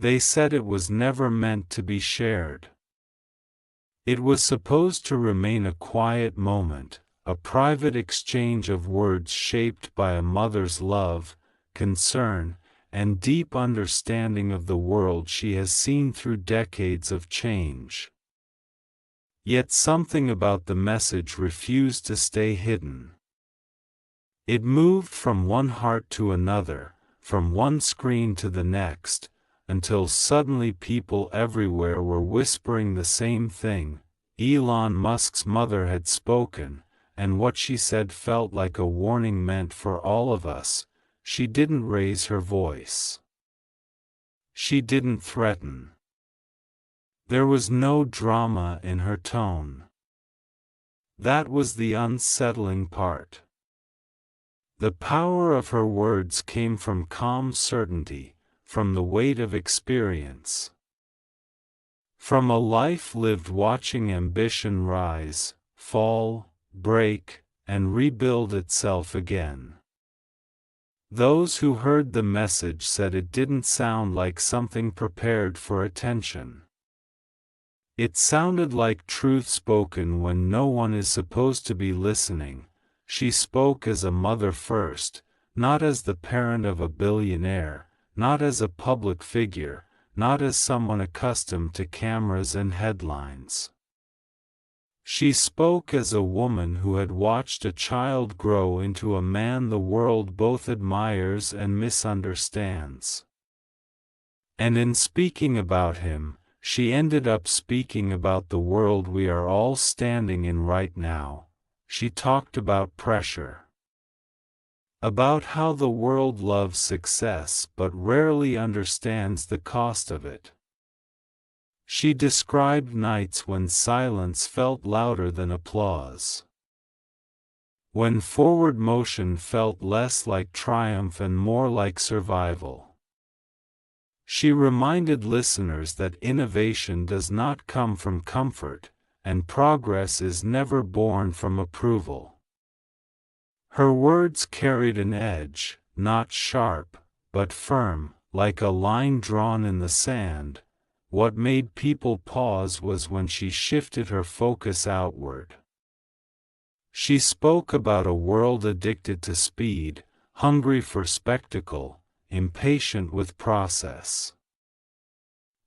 They said it was never meant to be shared. It was supposed to remain a quiet moment, a private exchange of words shaped by a mother's love, concern, and deep understanding of the world she has seen through decades of change. Yet something about the message refused to stay hidden. It moved from one heart to another, from one screen to the next, until suddenly people everywhere were whispering the same thing. Elon Musk's mother had spoken, and what she said felt like a warning meant for all of us. She didn't raise her voice. She didn't threaten. There was no drama in her tone. That was the unsettling part. The power of her words came from calm certainty, from the weight of experience. From a life lived watching ambition rise, fall, break, and rebuild itself again. Those who heard the message said it didn't sound like something prepared for attention. It sounded like truth spoken when no one is supposed to be listening. She spoke as a mother first, not as the parent of a billionaire, not as a public figure, not as someone accustomed to cameras and headlines. She spoke as a woman who had watched a child grow into a man the world both admires and misunderstands. And in speaking about him, she ended up speaking about the world we are all standing in right now. She talked about pressure. About how the world loves success but rarely understands the cost of it. She described nights when silence felt louder than applause. When forward motion felt less like triumph and more like survival. She reminded listeners that innovation does not come from comfort, and progress is never born from approval. Her words carried an edge, not sharp, but firm, like a line drawn in the sand. What made people pause was when she shifted her focus outward. She spoke about a world addicted to speed, hungry for spectacle, impatient with process.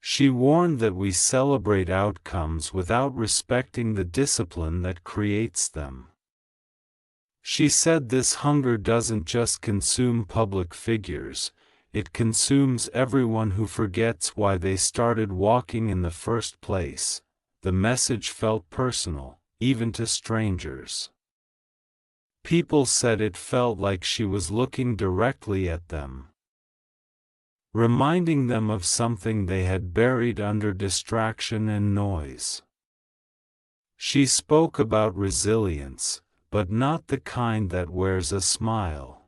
She warned that we celebrate outcomes without respecting the discipline that creates them. She said this hunger doesn't just consume public figures, it consumes everyone who forgets why they started walking in the first place. The message felt personal, even to strangers. People said it felt like she was looking directly at them, reminding them of something they had buried under distraction and noise. She spoke about resilience, but not the kind that wears a smile.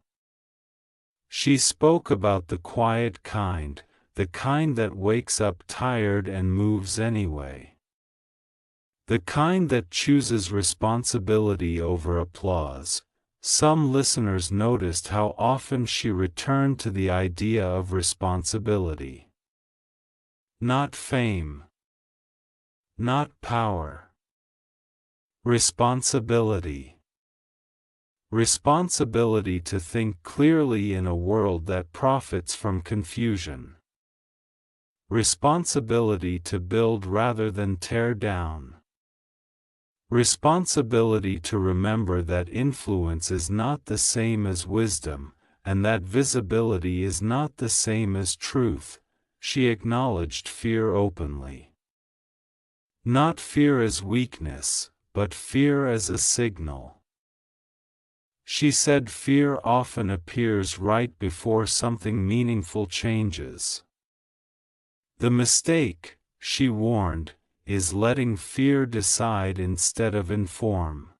She spoke about the quiet kind, the kind that wakes up tired and moves anyway. The kind that chooses responsibility over applause. Some listeners noticed how often she returned to the idea of responsibility. Not fame. Not power. Responsibility. Responsibility to think clearly in a world that profits from confusion. Responsibility to build rather than tear down. Responsibility to remember that influence is not the same as wisdom, and that visibility is not the same as truth. She acknowledged fear openly. Not fear as weakness, but fear as a signal. She said fear often appears right before something meaningful changes. The mistake, she warned, is letting fear decide instead of inform.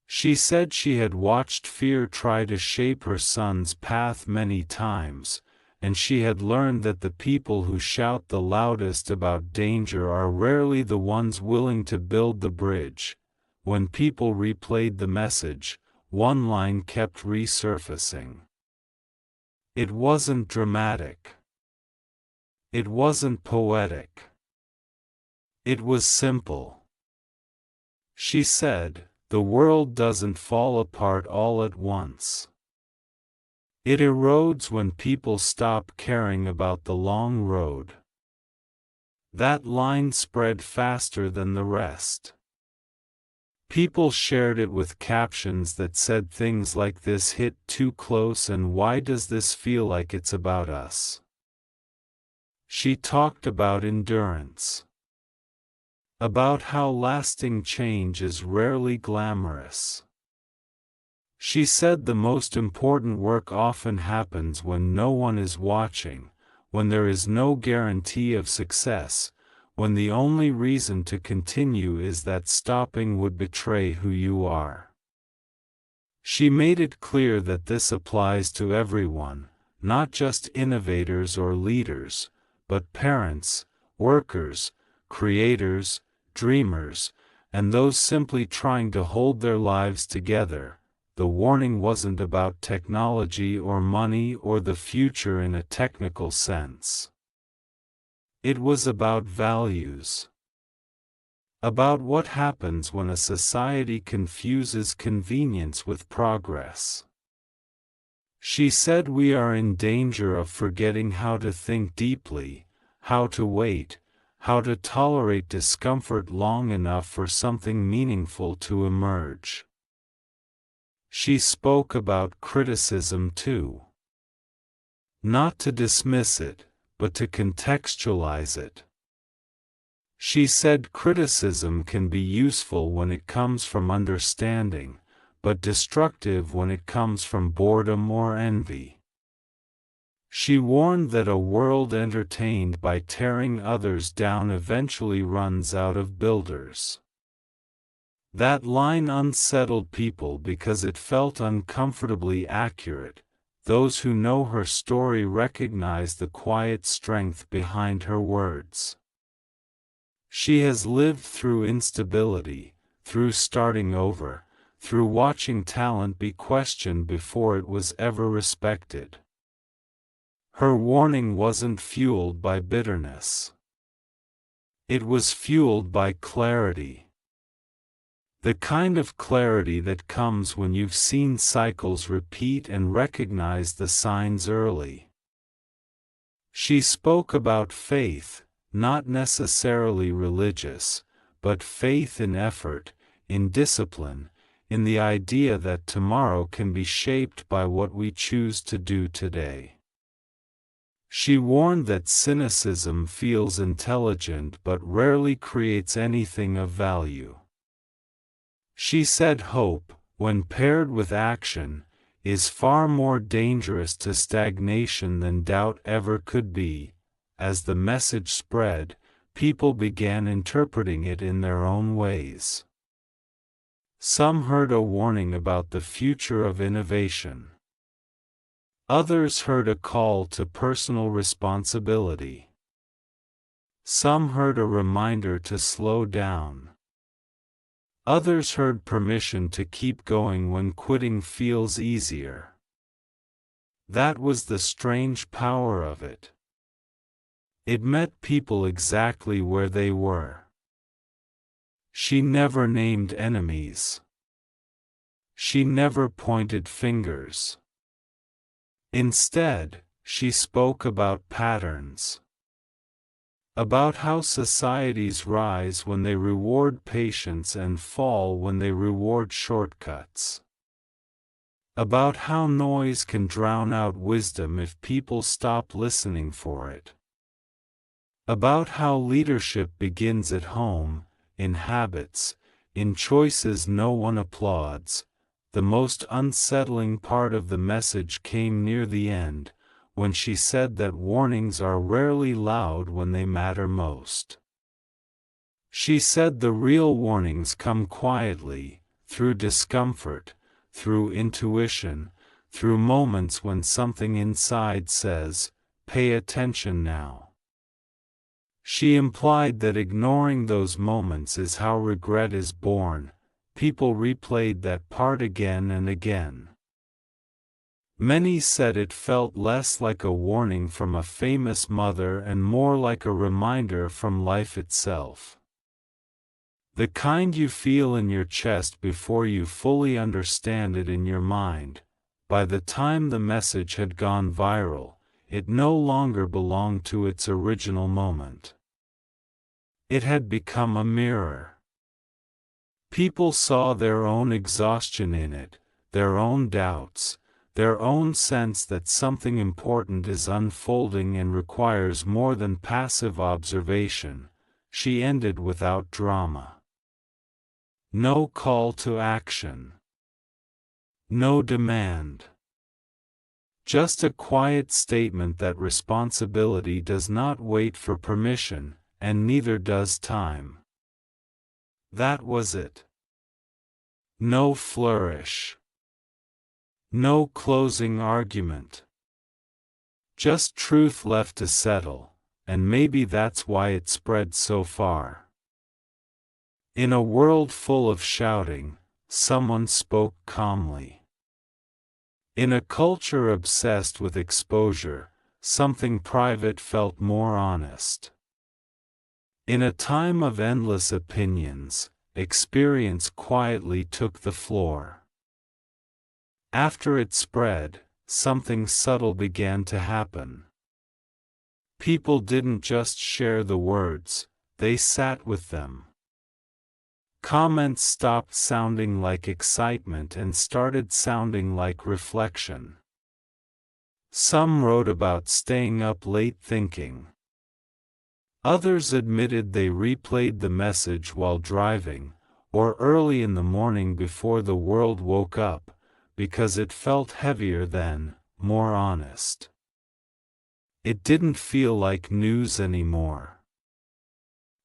She said she had watched fear try to shape her son's path many times, and she had learned that the people who shout the loudest about danger are rarely the ones willing to build the bridge. When people replayed the message, one line kept resurfacing. It wasn't dramatic. It wasn't poetic. It was simple. She said, "The world doesn't fall apart all at once. It erodes when people stop caring about the long road." That line spread faster than the rest. People shared it with captions that said things like, "This hit too close, and why does this feel like it's about us?" She talked about endurance. About how lasting change is rarely glamorous. She said the most important work often happens when no one is watching, when there is no guarantee of success, when the only reason to continue is that stopping would betray who you are. She made it clear that this applies to everyone, not just innovators or leaders, but parents, workers, creators, dreamers, and those simply trying to hold their lives together. The warning wasn't about technology or money or the future in a technical sense. It was about values. About what happens when a society confuses convenience with progress. She said we are in danger of forgetting how to think deeply, how to wait, how to tolerate discomfort long enough for something meaningful to emerge. She spoke about criticism too. Not to dismiss it, but to contextualize it. She said criticism can be useful when it comes from understanding, but destructive when it comes from boredom or envy. She warned that a world entertained by tearing others down eventually runs out of builders. That line unsettled people because it felt uncomfortably accurate. Those who know her story recognize the quiet strength behind her words. She has lived through instability, through starting over, through watching talent be questioned before it was ever respected. Her warning wasn't fueled by bitterness. It was fueled by clarity. The kind of clarity that comes when you've seen cycles repeat and recognize the signs early. She spoke about faith, not necessarily religious, but faith in effort, in discipline, in the idea that tomorrow can be shaped by what we choose to do today. She warned that cynicism feels intelligent but rarely creates anything of value. She said hope, when paired with action, is far more dangerous to stagnation than doubt ever could be. As the message spread, people began interpreting it in their own ways. Some heard a warning about the future of innovation. Others heard a call to personal responsibility. Some heard a reminder to slow down. Others heard permission to keep going when quitting feels easier. That was the strange power of it. It met people exactly where they were. She never named enemies. She never pointed fingers. Instead, she spoke about patterns. About how societies rise when they reward patience and fall when they reward shortcuts. About how noise can drown out wisdom if people stop listening for it. About how leadership begins at home, in habits, in choices no one applauds. The most unsettling part of the message came near the end, when she said that warnings are rarely loud when they matter most. She said the real warnings come quietly, through discomfort, through intuition, through moments when something inside says, "Pay attention now." She implied that ignoring those moments is how regret is born. People replayed that part again and again. Many said it felt less like a warning from a famous mother and more like a reminder from life itself. The kind you feel in your chest before you fully understand it in your mind. By the time the message had gone viral, it no longer belonged to its original moment. It had become a mirror. People saw their own exhaustion in it, their own doubts, their own sense that something important is unfolding and requires more than passive observation. She ended without drama. No call to action. No demand. Just a quiet statement that responsibility does not wait for permission, and neither does time. That was it. No flourish. No closing argument. Just truth left to settle, and maybe that's why it spread so far. In a world full of shouting, someone spoke calmly. In a culture obsessed with exposure, something private felt more honest. In a time of endless opinions, experience quietly took the floor. After it spread, something subtle began to happen. People didn't just share the words, they sat with them. Comments stopped sounding like excitement and started sounding like reflection. Some wrote about staying up late thinking. Others admitted they replayed the message while driving, or early in the morning before the world woke up, because it felt heavier than, more honest. It didn't feel like news anymore.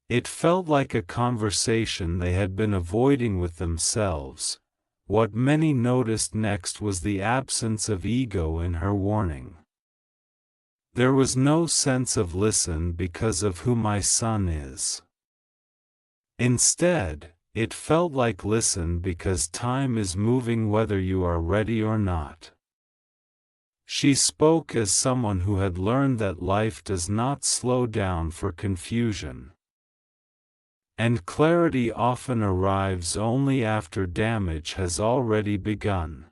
It felt like a conversation they had been avoiding with themselves. What many noticed next was the absence of ego in her warning. There was no sense of listen because of who my son is. Instead, it felt like listen because time is moving whether you are ready or not. She spoke as someone who had learned that life does not slow down for confusion. And clarity often arrives only after damage has already begun.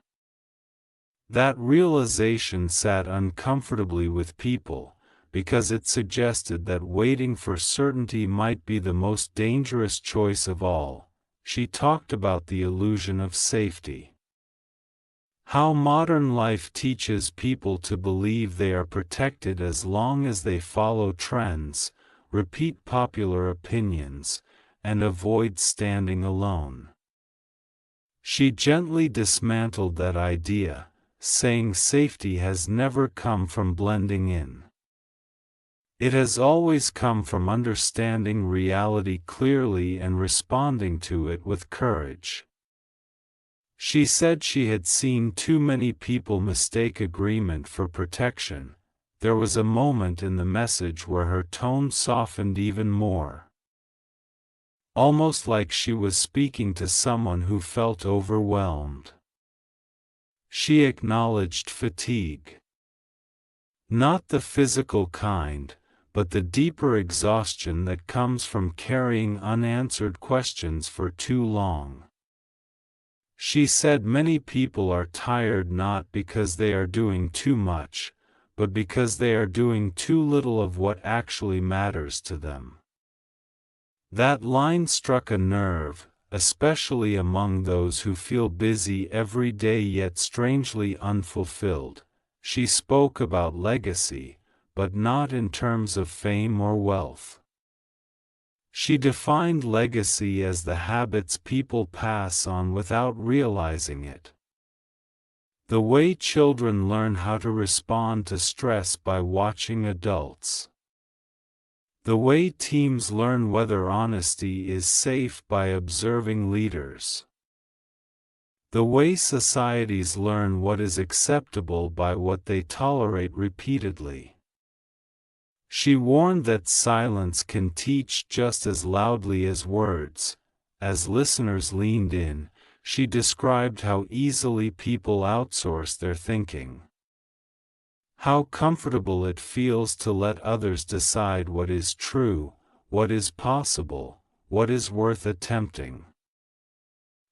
That realization sat uncomfortably with people, because it suggested that waiting for certainty might be the most dangerous choice of all. She talked about the illusion of safety. How modern life teaches people to believe they are protected as long as they follow trends, repeat popular opinions, and avoid standing alone. She gently dismantled that idea, saying safety has never come from blending in. It has always come from understanding reality clearly and responding to it with courage. She said she had seen too many people mistake agreement for protection. There was a moment in the message where her tone softened even more. Almost like she was speaking to someone who felt overwhelmed. She acknowledged fatigue. Not the physical kind, but the deeper exhaustion that comes from carrying unanswered questions for too long. She said many people are tired not because they are doing too much, but because they are doing too little of what actually matters to them. That line struck a nerve, especially among those who feel busy every day yet strangely unfulfilled. She spoke about legacy, but not in terms of fame or wealth. She defined legacy as the habits people pass on without realizing it. The way children learn how to respond to stress by watching adults. The way teams learn whether honesty is safe by observing leaders. The way societies learn what is acceptable by what they tolerate repeatedly. She warned that silence can teach just as loudly as words. As listeners leaned in, she described how easily people outsource their thinking. How comfortable it feels to let others decide what is true, what is possible, what is worth attempting.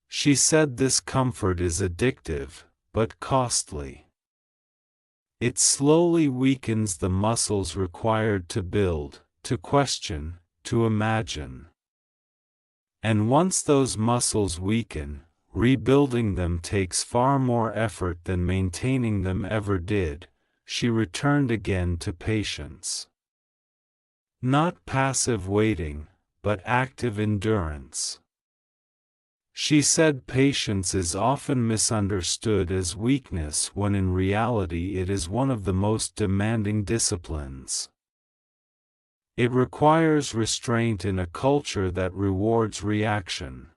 She said this comfort is addictive, but costly. It slowly weakens the muscles required to build, to question, to imagine. And once those muscles weaken, rebuilding them takes far more effort than maintaining them ever did. She returned again to patience. Not passive waiting, but active endurance. She said patience is often misunderstood as weakness when in reality it is one of the most demanding disciplines. It requires restraint in a culture that rewards reaction.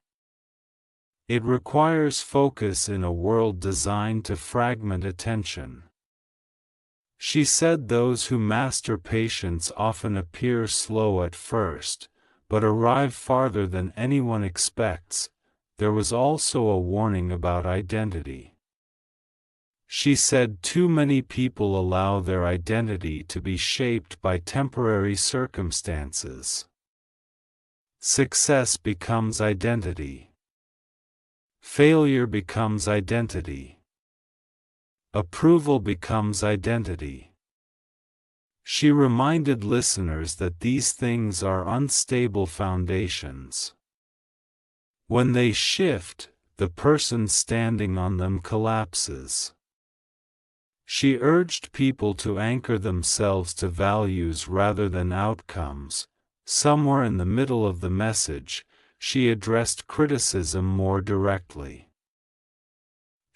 It requires focus in a world designed to fragment attention. She said those who master patience often appear slow at first, but arrive farther than anyone expects. There was also a warning about identity. She said too many people allow their identity to be shaped by temporary circumstances. Success becomes identity. Failure becomes identity. Approval becomes identity. She reminded listeners that these things are unstable foundations. When they shift, the person standing on them collapses. She urged people to anchor themselves to values rather than outcomes. Somewhere in the middle of the message, she addressed criticism more directly.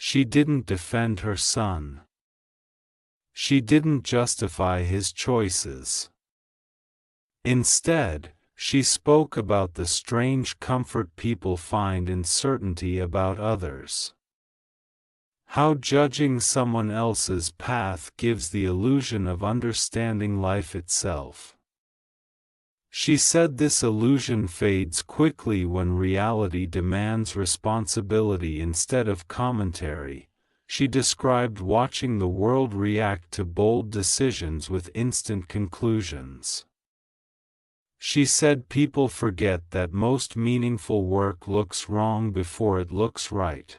She didn't defend her son. She didn't justify his choices. Instead, she spoke about the strange comfort people find in certainty about others. How judging someone else's path gives the illusion of understanding life itself. She said this illusion fades quickly when reality demands responsibility instead of commentary. She described watching the world react to bold decisions with instant conclusions. She said people forget that most meaningful work looks wrong before it looks right.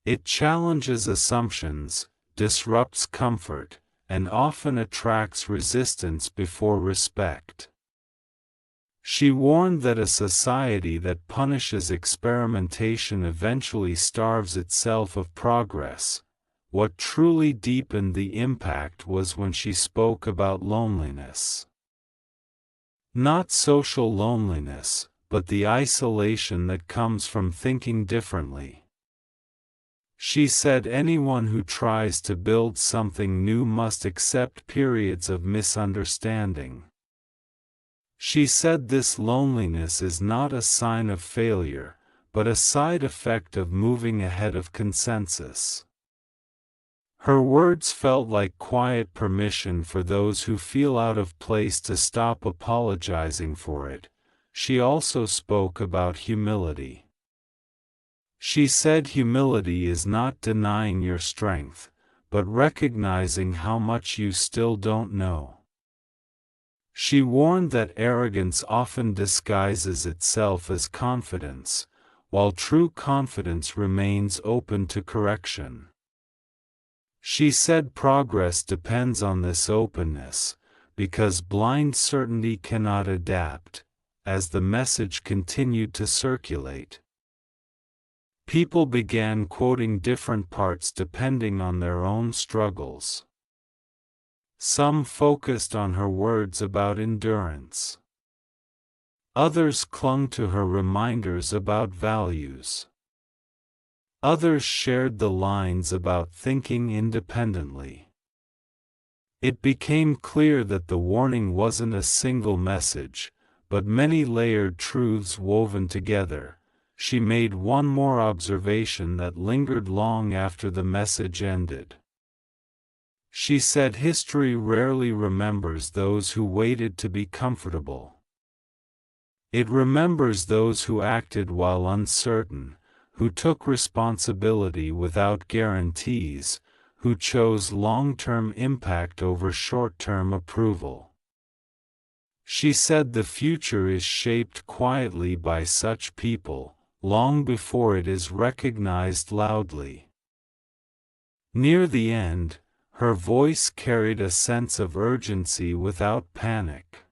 It challenges assumptions, disrupts comfort, and often attracts resistance before respect. She warned that a society that punishes experimentation eventually starves itself of progress. What truly deepened the impact was when she spoke about loneliness. Not social loneliness, but the isolation that comes from thinking differently. She said anyone who tries to build something new must accept periods of misunderstanding. She said this loneliness is not a sign of failure, but a side effect of moving ahead of consensus. Her words felt like quiet permission for those who feel out of place to stop apologizing for it. She also spoke about humility. She said humility is not denying your strength, but recognizing how much you still don't know. She warned that arrogance often disguises itself as confidence, while true confidence remains open to correction. She said progress depends on this openness, because blind certainty cannot adapt. As the message continued to circulate, people began quoting different parts depending on their own struggles. Some focused on her words about endurance. Others clung to her reminders about values. Others shared the lines about thinking independently. It became clear that the warning wasn't a single message, but many layered truths woven together. She made one more observation that lingered long after the message ended. She said history rarely remembers those who waited to be comfortable. It remembers those who acted while uncertain, who took responsibility without guarantees, who chose long-term impact over short-term approval. She said the future is shaped quietly by such people, long before it is recognized loudly. Near the end, her voice carried a sense of urgency without panic.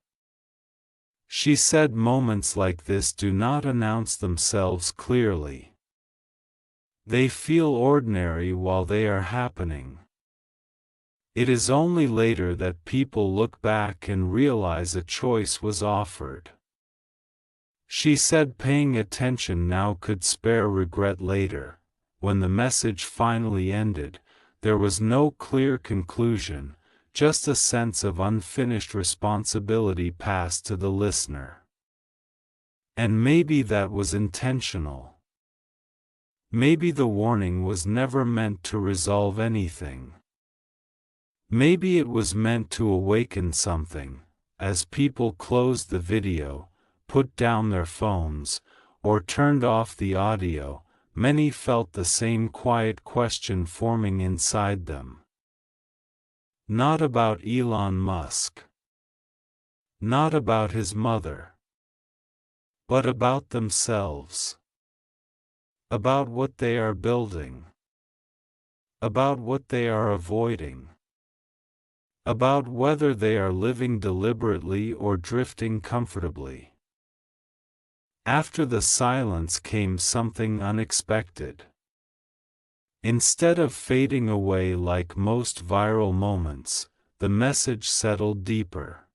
She said moments like this do not announce themselves clearly. They feel ordinary while they are happening. It is only later that people look back and realize a choice was offered. She said paying attention now could spare regret later. When the message finally ended, there was no clear conclusion, just a sense of unfinished responsibility passed to the listener. And maybe that was intentional. Maybe the warning was never meant to resolve anything. Maybe it was meant to awaken something. As people closed the video, put down their phones, or turned off the audio, many felt the same quiet question forming inside them. Not about Elon Musk. Not about his mother. But about themselves. About what they are building. About what they are avoiding. About whether they are living deliberately or drifting comfortably. After the silence came something unexpected. Instead of fading away like most viral moments, the message settled deeper.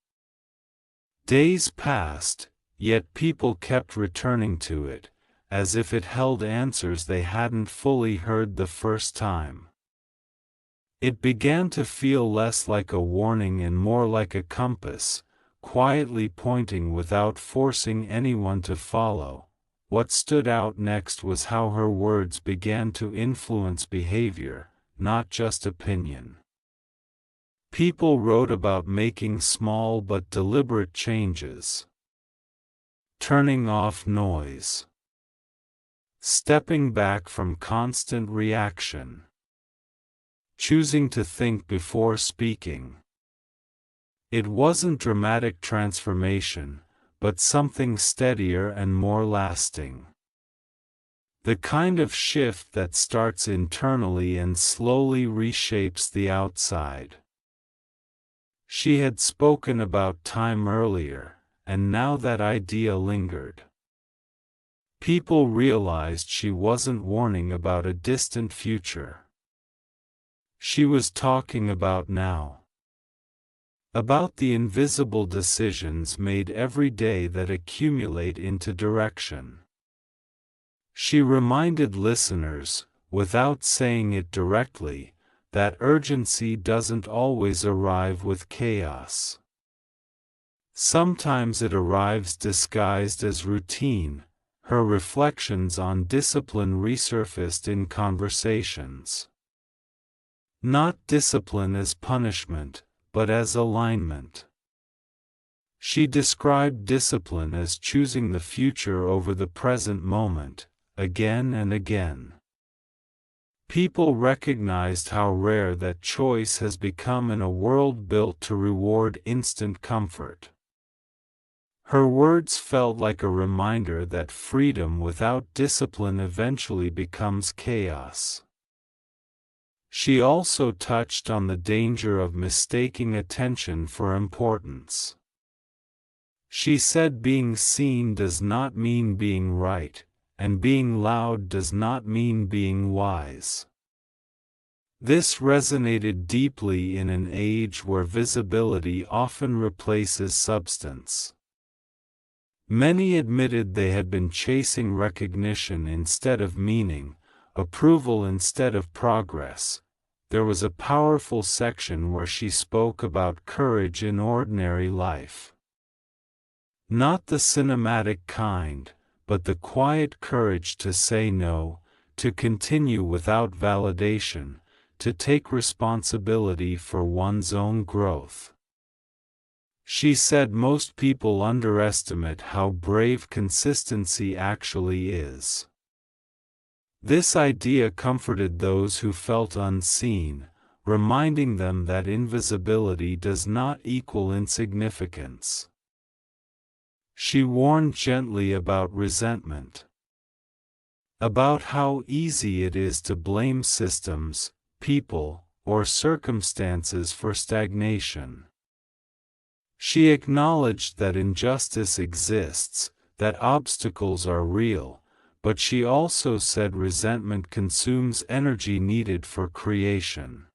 Days passed, yet people kept returning to it, as if it held answers they hadn't fully heard the first time. It began to feel less like a warning and more like a compass, quietly pointing without forcing anyone to follow. What stood out next was how her words began to influence behavior, not just opinion. People wrote about making small but deliberate changes. Turning off noise. Stepping back from constant reaction. Choosing to think before speaking. It wasn't dramatic transformation, but something steadier and more lasting. The kind of shift that starts internally and slowly reshapes the outside. She had spoken about time earlier, and now that idea lingered. People realized she wasn't warning about a distant future. She was talking about now. About the invisible decisions made every day that accumulate into direction. She reminded listeners, without saying it directly, that urgency doesn't always arrive with chaos. Sometimes it arrives disguised as routine. Her reflections on discipline resurfaced in conversations. Not discipline as punishment, but as alignment. She described discipline as choosing the future over the present moment, again and again. People recognized how rare that choice has become in a world built to reward instant comfort. Her words felt like a reminder that freedom without discipline eventually becomes chaos. She also touched on the danger of mistaking attention for importance. She said being seen does not mean being right, and being loud does not mean being wise. This resonated deeply in an age where visibility often replaces substance. Many admitted they had been chasing recognition instead of meaning, approval instead of progress. There was a powerful section where she spoke about courage in ordinary life. Not the cinematic kind, but the quiet courage to say no, to continue without validation, to take responsibility for one's own growth. She said most people underestimate how brave consistency actually is. This idea comforted those who felt unseen, reminding them that invisibility does not equal insignificance. She warned gently about resentment, about how easy it is to blame systems, people, or circumstances for stagnation. She acknowledged that injustice exists, that obstacles are real, but she also said resentment consumes energy needed for creation.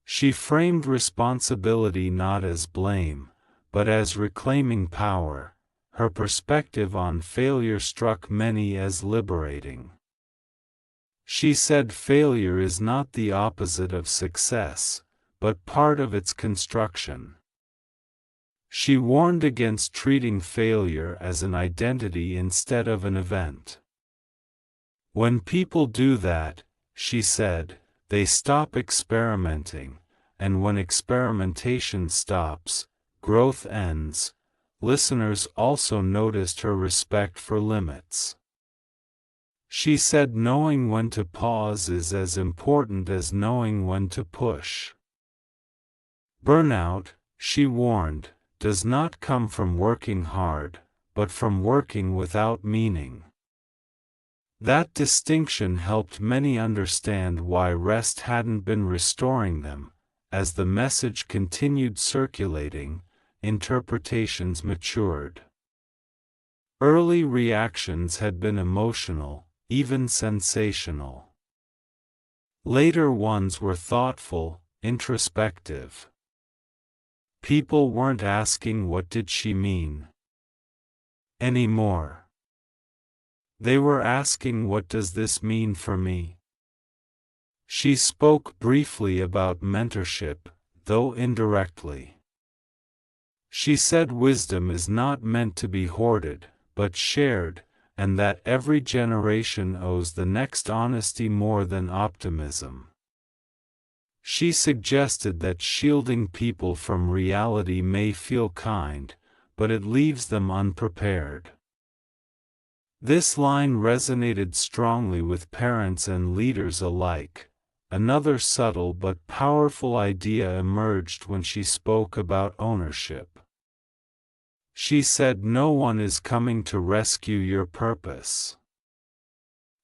She framed responsibility not as blame, but as reclaiming power. Her perspective on failure struck many as liberating. She said failure is not the opposite of success, but part of its construction. She warned against treating failure as an identity instead of an event. When people do that, she said, they stop experimenting, and when experimentation stops, growth ends. Listeners also noticed her respect for limits. She said knowing when to pause is as important as knowing when to push. Burnout, she warned, does not come from working hard, but from working without meaning. That distinction helped many understand why rest hadn't been restoring them. As the message continued circulating, interpretations matured. Early reactions had been emotional, even sensational. Later ones were thoughtful, introspective. People weren't asking what did she mean anymore. They were asking what does this mean for me? She spoke briefly about mentorship, though indirectly. She said wisdom is not meant to be hoarded, but shared, and that every generation owes the next honesty more than optimism. She suggested that shielding people from reality may feel kind, but it leaves them unprepared. This line resonated strongly with parents and leaders alike. Another subtle but powerful idea emerged when she spoke about ownership. She said no one is coming to rescue your purpose.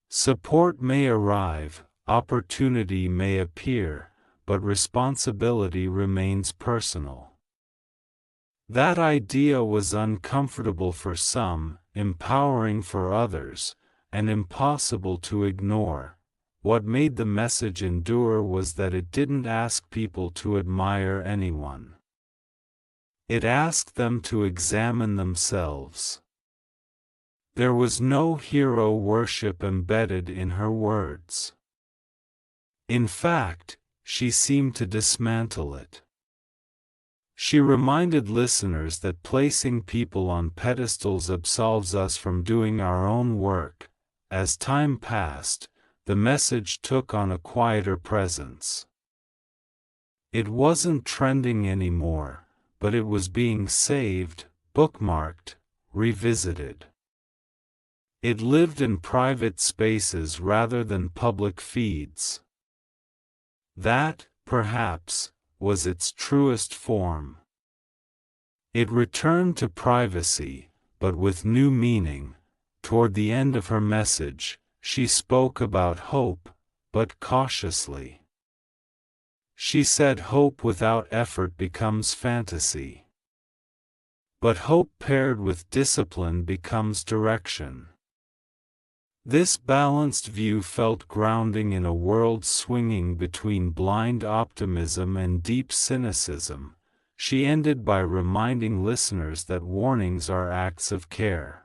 Support may arrive, opportunity may appear, but responsibility remains personal. That idea was uncomfortable for some, empowering for others, and impossible to ignore. What made the message endure was that it didn't ask people to admire anyone. It asked them to examine themselves. There was no hero worship embedded in her words. In fact, she seemed to dismantle it. She reminded listeners that placing people on pedestals absolves us from doing our own work. As time passed, the message took on a quieter presence. It wasn't trending anymore, but it was being saved, bookmarked, revisited. It lived in private spaces rather than public feeds. That, perhaps, was its truest form. It returned to privacy, but with new meaning. Toward the end of her message, she spoke about hope, but cautiously. She said hope without effort becomes fantasy. But hope paired with discipline becomes direction. This balanced view felt grounding in a world swinging between blind optimism and deep cynicism. She ended by reminding listeners that warnings are acts of care.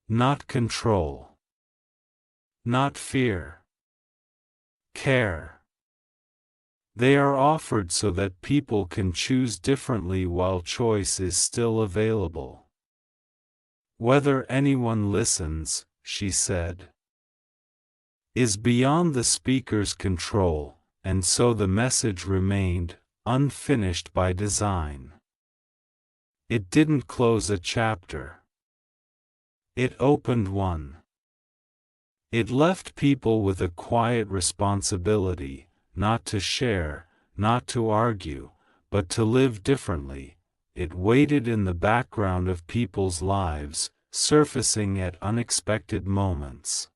Not control. Not fear. Care. They are offered so that people can choose differently while choice is still available. Whether anyone listens, she said, is beyond the speaker's control, and so the message remained, unfinished by design. It didn't close a chapter. It opened one. It left people with a quiet responsibility, not to share, not to argue, but to live differently. It waited in the background of people's lives, surfacing at unexpected moments.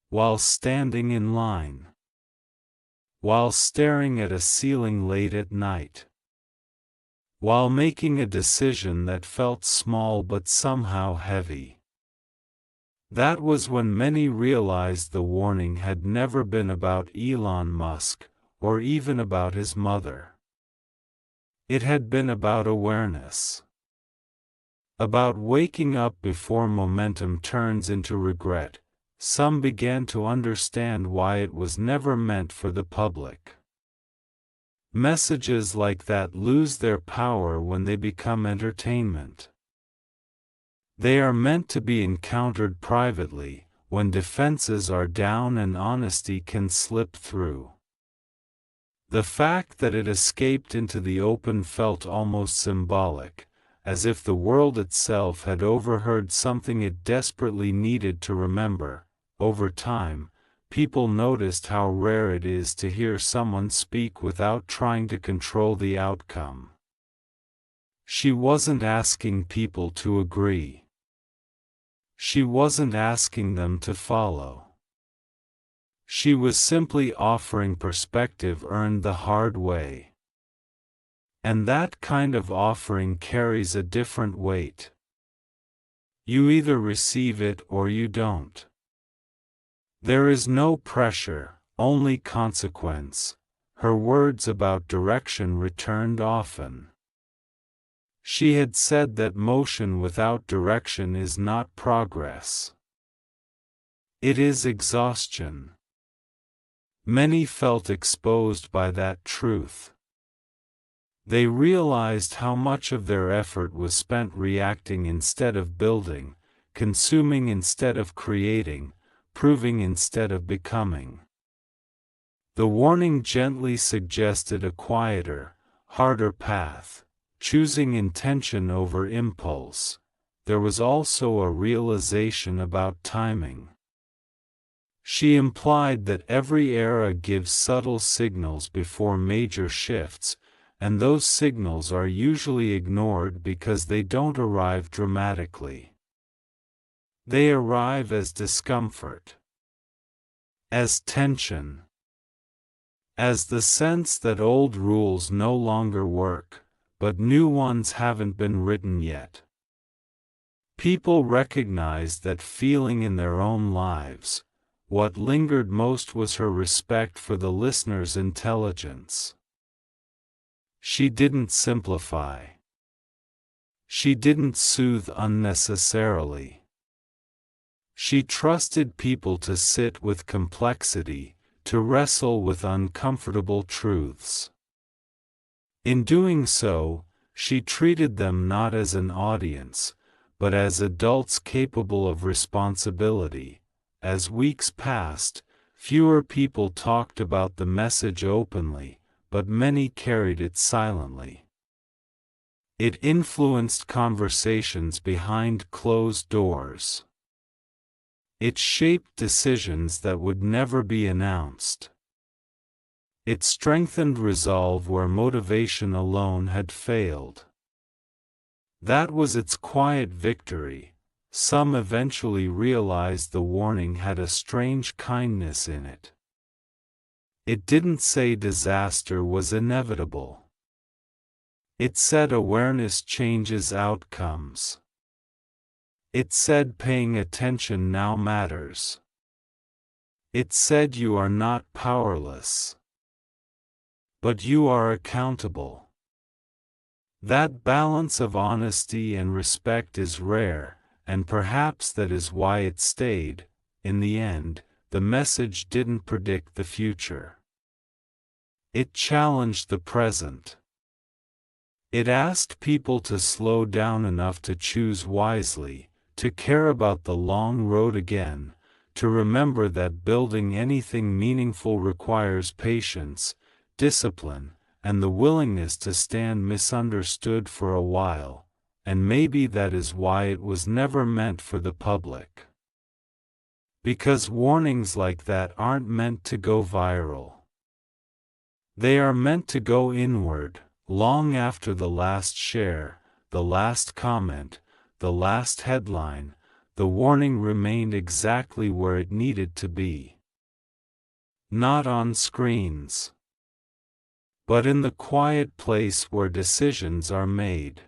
While standing in line. While staring at a ceiling late at night. While making a decision that felt small but somehow heavy. That was when many realized the warning had never been about Elon Musk, or even about his mother. It had been about awareness. About waking up before momentum turns into regret. Some began to understand why it was never meant for the public. Messages like that lose their power when they become entertainment. They are meant to be encountered privately, when defenses are down and honesty can slip through. The fact that it escaped into the open felt almost symbolic, as if the world itself had overheard something it desperately needed to remember. Over time, people noticed how rare it is to hear someone speak without trying to control the outcome. She wasn't asking people to agree. She wasn't asking them to follow. She was simply offering perspective earned the hard way. And that kind of offering carries a different weight. You either receive it or you don't. There is no pressure, only consequence. Her words about direction returned often. She had said that motion without direction is not progress. It is exhaustion. Many felt exposed by that truth. They realized how much of their effort was spent reacting instead of building, consuming instead of creating, proving instead of becoming. The warning gently suggested a quieter, harder path. Choosing intention over impulse. There was also a realization about timing. She implied that every era gives subtle signals before major shifts, and those signals are usually ignored because they don't arrive dramatically. They arrive as discomfort, as tension, as the sense that old rules no longer work, but new ones haven't been written yet. People recognized that feeling in their own lives. What lingered most was her respect for the listener's intelligence. She didn't simplify. She didn't soothe unnecessarily. She trusted people to sit with complexity, to wrestle with uncomfortable truths. In doing so, she treated them not as an audience, but as adults capable of responsibility. As weeks passed, fewer people talked about the message openly, but many carried it silently. It influenced conversations behind closed doors. It shaped decisions that would never be announced. It strengthened resolve where motivation alone had failed. That was its quiet victory. Some eventually realized the warning had a strange kindness in it. It didn't say disaster was inevitable. It said awareness changes outcomes. It said paying attention now matters. It said you are not powerless. But you are accountable. That balance of honesty and respect is rare, and perhaps that is why it stayed. In the end, the message didn't predict the future. It challenged the present. It asked people to slow down enough to choose wisely, to care about the long road again, to remember that building anything meaningful requires patience, discipline, and the willingness to stand misunderstood for a while, and maybe that is why it was never meant for the public. Because warnings like that aren't meant to go viral. They are meant to go inward, long after the last share, the last comment, the last headline. The warning remained exactly where it needed to be. Not on screens, but in the quiet place where decisions are made.